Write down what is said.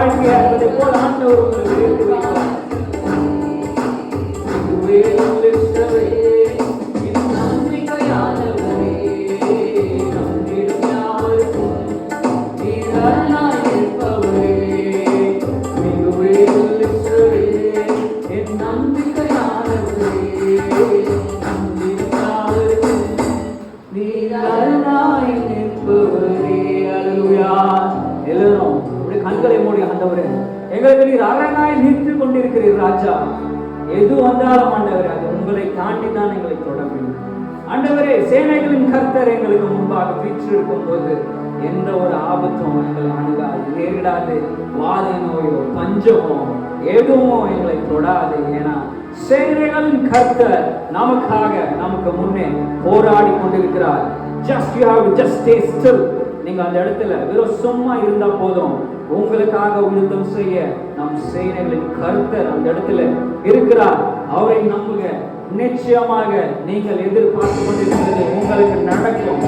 வாழ்க்கையா இருப்பதை போல ஆண்டவர் உங்களுக்கு உயர்த்தி வைப்பார். கண்களை மூடி ஆண்டவரே, எங்களுக்கு நீர் அரணாய் நின்று கொண்டிருக்கிறீர் ராஜா. எது வந்தாலும் ஆண்டவரே, அது உங்களை தாண்டி தான் எங்களை தொட வேண்டும். ஆண்டவரே, சேனைகளின் கர்த்தர் எங்களுக்கு முன்பாக வீற்றிருக்கும் போது எந்த ஒரு ஆபத்தும் எங்களை அணுகாது, நேரிடாது. வாதை நோயோ பஞ்சமோ எதுவும் எங்களை தொடாது. ஏன்னா சேனைகளின் கர்த்தர் நமக்காக நமக்கு முன்னே போராடி கொண்டிருக்கிறார். Just you have to just stay still. நீங்க அந்த இடத்துல வெறும் சும்மா இருந்தா போதும். உங்களுக்காக யுத்தம் செய்ய நம் சேனைகளின் கர்த்தர் அந்த இடத்துல இருக்கிறார். அவரை நம்புங்க. நிச்சயமாக நீங்கள் எதிர்பார்த்து கொண்டிருக்கிறது உங்களுக்கு நடக்கும்.